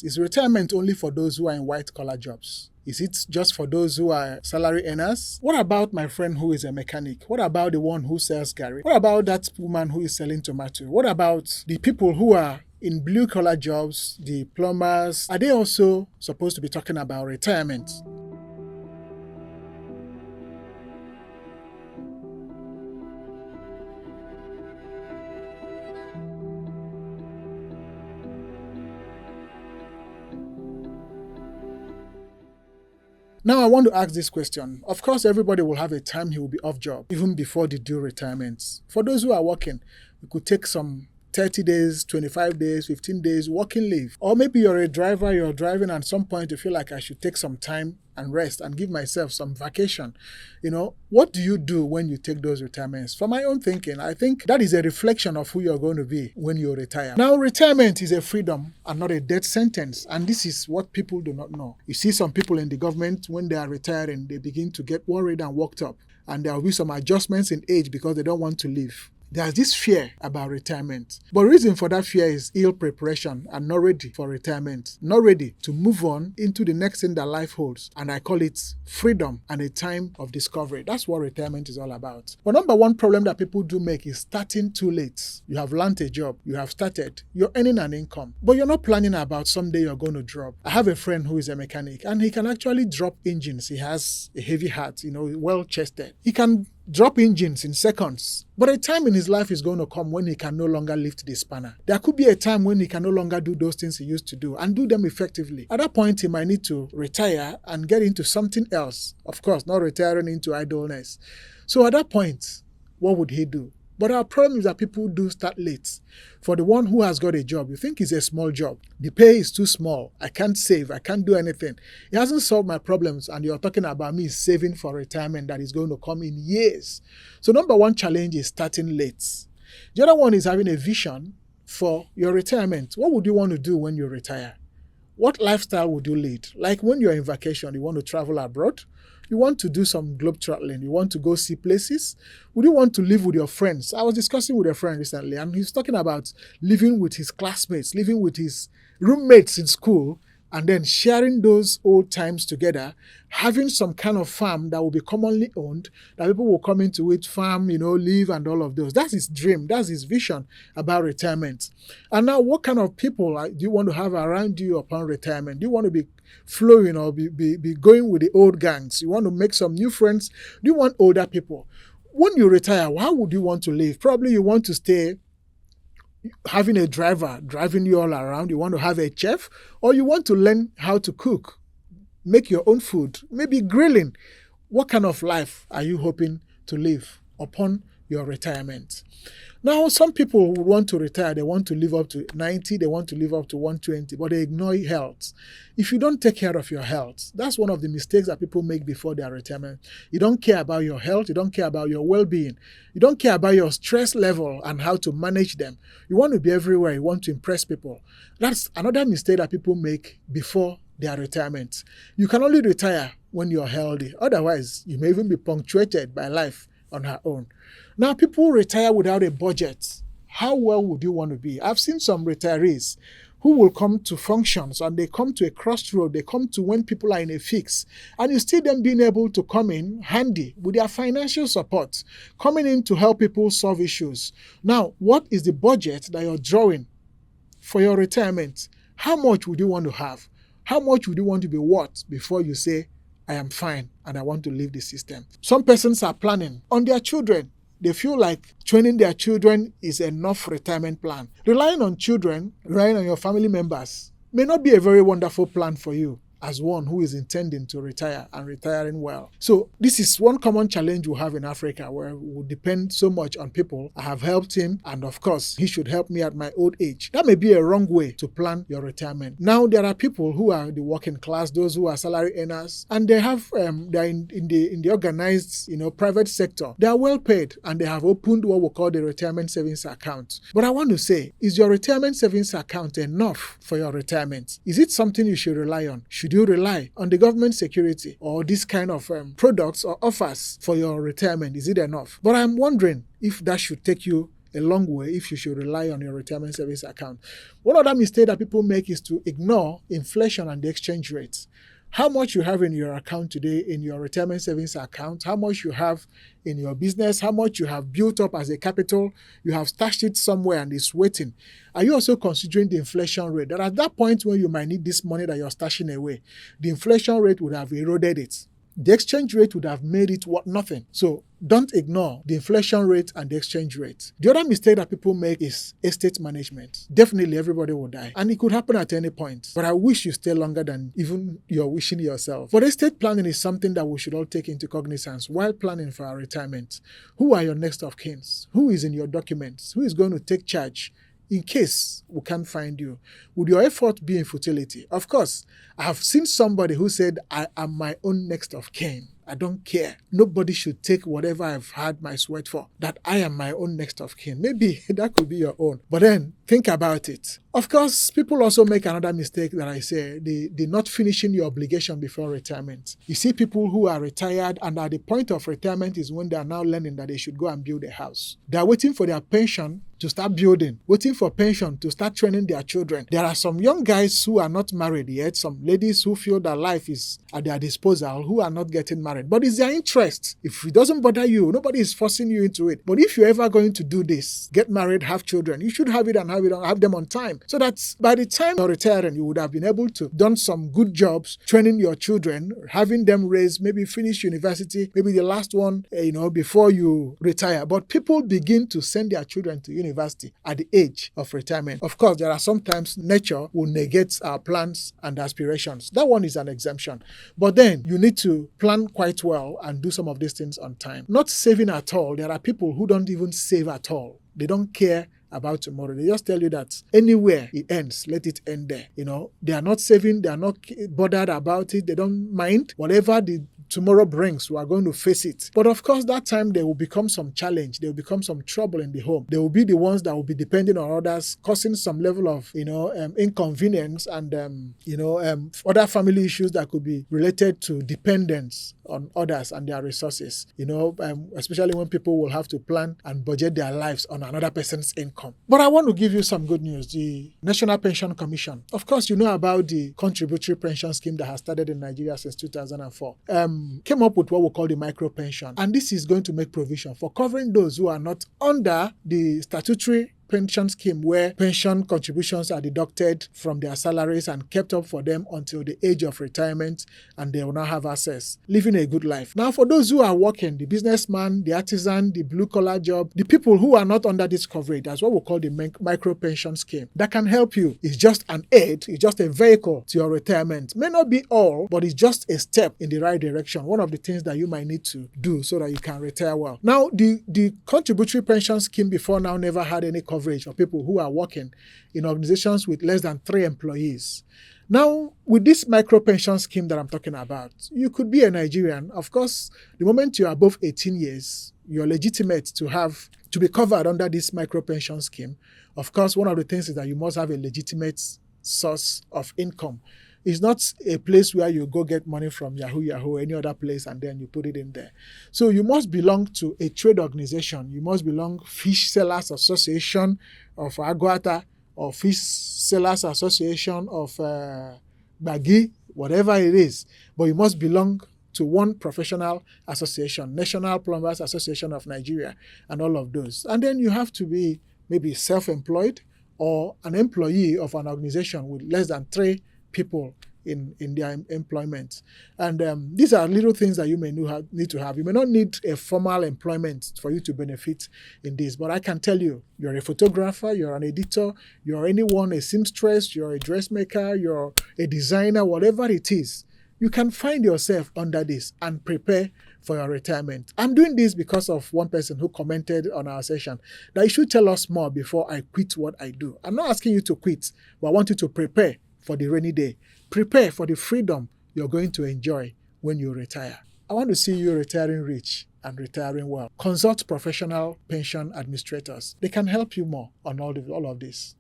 Is retirement only for those who are in white-collar jobs? Is it just for those who are salary earners? What about my friend who is a mechanic? What about the one who sells garri? What about that woman who is selling tomato? What about the people who are in blue-collar jobs, the plumbers? Are they also supposed to be talking about retirement? Now, I want to ask this question. Of course, everybody will have a time he will be off job, even before the due retirement. For those who are working, you could take some 30 days, 25 days, 15 days working leave. Or maybe you're a driver, you're driving, and at some point you feel like I should take some time and rest and give myself some vacation. What do you do when you take those retirements? For my own thinking, I think that is a reflection of who you're going to be when you retire. Now, retirement is a freedom and not a death sentence. And this is what people do not know. You see some people in the government, when they are retiring, they begin to get worried and worked up. And there will be some adjustments in age because they don't want to leave. There's this fear about retirement. But the reason for that fear is ill preparation and not ready for retirement, not ready to move on into the next thing that life holds. And I call it freedom and a time of discovery. That's what retirement is all about. But number one problem that people do make is starting too late. You have learned a job, you have started, you're earning an income, but you're not planning about someday you're going to drop. I have a friend who is a mechanic and he can actually drop engines. He has a heavy heart, well-chested. He can drop engines in seconds. But a time in his life is going to come when he can no longer lift the spanner. There could be a time when he can no longer do those things he used to do and do them effectively. At that point, he might need to retire and get into something else. Of course, not retiring into idleness. So at that point, what would he do? But our problem is that people do start late. For the one who has got a job, you think it's a small job. The pay is too small. I can't save. I can't do anything. It hasn't solved my problems, and you're talking about me saving for retirement that is going to come in years. So number one challenge is starting late. The other one is having a vision for your retirement. What would you want to do when you retire? What lifestyle would you lead? Like when you're in vacation, you want to travel abroad? You want to do some globetrotting. You want to go see places. Would you want to live with your friends? I was discussing with a friend recently, and he's talking about living with his classmates, living with his roommates in school, and then sharing those old times together, having some kind of farm that will be commonly owned, that people will come into it, farm, live and all of those. That's his dream. That's his vision about retirement. And now, what kind of people do you want to have around you upon retirement? Do you want to be flowing or be going with the old gangs? You want to make some new friends? Do you want older people? When you retire, how would you want to live? Probably you want to stay having a driver driving you all around. You want to have a chef, or you want to learn how to cook, make your own food, maybe grilling. What kind of life are you hoping to live upon your retirement? Now, some people would want to retire. They want to live up to 90. They want to live up to 120, but they ignore health. If you don't take care of your health, that's one of the mistakes that people make before their retirement. You don't care about your health. You don't care about your well-being. You don't care about your stress level and how to manage them. You want to be everywhere. You want to impress people. That's another mistake that people make before their retirement. You can only retire when you're healthy. Otherwise, you may even be punctuated by life on her own. Now, people retire without a budget. How well would you want to be? I've seen some retirees who will come to functions and they come to a crossroad. They come to when people are in a fix. And you see them being able to come in handy with their financial support, coming in to help people solve issues. Now, what is the budget that you're drawing for your retirement? How much would you want to have? How much would you want to be worth before you say, I am fine and I want to leave the system? Some persons are planning on their children. They feel like training their children is enough retirement plan. Relying on children, relying on your family members may not be a very wonderful plan for you as one who is intending to retire and retiring well. So this is one common challenge we have in Africa, where we depend so much on people. I have helped him, and of course, he should help me at my old age. That may be a wrong way to plan your retirement. Now, there are people who are the working class, those who are salary earners, and they have they're in the organized, private sector. They are well paid, and they have opened what we call the retirement savings account. But I want to say, is your retirement savings account enough for your retirement? Is it something you should rely on? Should you rely on the government security or this kind of products or offers for your retirement? Is it enough? But I'm wondering if that should take you a long way if you should rely on your retirement savings account. One other mistake that people make is to ignore inflation and the exchange rates. How much you have in your account today, in your retirement savings account, how much you have in your business, how much you have built up as a capital, you have stashed it somewhere and it's waiting. Are you also considering the inflation rate? That at that point when you might need this money that you're stashing away, the inflation rate would have eroded it. The exchange rate would have made it worth nothing. So don't ignore the inflation rate and the exchange rate. The other mistake that people make is estate management. Definitely everybody will die. And it could happen at any point. But I wish you stay longer than even you're wishing yourself. But estate planning is something that we should all take into cognizance while planning for our retirement. Who are your next of kin? Who is in your documents? Who is going to take charge in case we can't find you? Would your effort be in futility? Of course, I have seen somebody who said, I am my own next of kin. I don't care. Nobody should take whatever I've had my sweat for. That I am my own next of kin. Maybe that could be your own. But then think about it. Of course, people also make another mistake that I say, the not finishing your obligation before retirement. You see people who are retired and at the point of retirement is when they are now learning that they should go and build a house. They are waiting for their pension to start building, waiting for pension to start training their children. There are some young guys who are not married yet, some ladies who feel that life is at their disposal, who are not getting married. But it's their interest. If it doesn't bother you, nobody is forcing you into it. But if you're ever going to do this, get married, have children, you should have it and have them on time. So that by the time you're retiring, you would have been able to done some good jobs, training your children, having them raised, maybe finish university, maybe the last one, before you retire. But people begin to send their children to university at the age of retirement. Of course, there are sometimes nature will negate our plans and aspirations. That one is an exemption. But then you need to plan quite well and do some of these things on time. Not saving at all. There are people who don't even save at all. They don't care about tomorrow. They just tell you that anywhere it ends, let it end there. They are not saving. They are not bothered about it. They don't mind whatever the tomorrow brings. We are going to face it. But of course, that time there will become some challenge. There will become some trouble in the home. They will be the ones that will be depending on others, causing some level of, inconvenience and, other family issues that could be related to dependence on others and their resources. Especially when people will have to plan and budget their lives on another person's income. But I want to give you some good news. The National Pension Commission, of course, you know about the contributory pension scheme that has started in Nigeria since 2004. Came up with what we call the micro pension. And this is going to make provision for covering those who are not under the statutory pension scheme where pension contributions are deducted from their salaries and kept up for them until the age of retirement, and they will now have access, living a good life. Now, for those who are working, the businessman, the artisan, the blue-collar job, the people who are not under this coverage, that's what we call the micro pension scheme. That can help you. It's just an aid, it's just a vehicle to your retirement. May not be all, but it's just a step in the right direction. One of the things that you might need to do so that you can retire well. Now, the contributory pension scheme before now never had any coverage for people who are working in organizations with less than 3 employees. Now, with this micro pension scheme that I'm talking about, you could be a Nigerian. Of course, the moment you're above 18 years, you're legitimate to be covered under this micro pension scheme. Of course, one of the things is that you must have a legitimate source of income. It's not a place where you go get money from Yahoo, any other place, and then you put it in there. So you must belong to a trade organization. You must belong Fish Sellers Association of Aguata or Fish Sellers Association of Bagi, whatever it is. But you must belong to one professional association, National Plumbers Association of Nigeria, and all of those. And then you have to be maybe self-employed or an employee of an organization with less than 3 people in their employment. And these are little things that you may need to have. You may not need a formal employment for you to benefit in this, but I can tell you, you're a photographer, you're an editor, you're anyone, a seamstress, you're a dressmaker, you're a designer, whatever it is, you can find yourself under this and prepare for your retirement. I'm doing this because of one person who commented on our session that you should tell us more before I quit what I do. I'm not asking you to quit, but I want you to prepare for the rainy day. Prepare for the freedom you're going to enjoy when you retire. I want to see you retiring rich and retiring well. Consult professional pension administrators. They can help you more on all of this.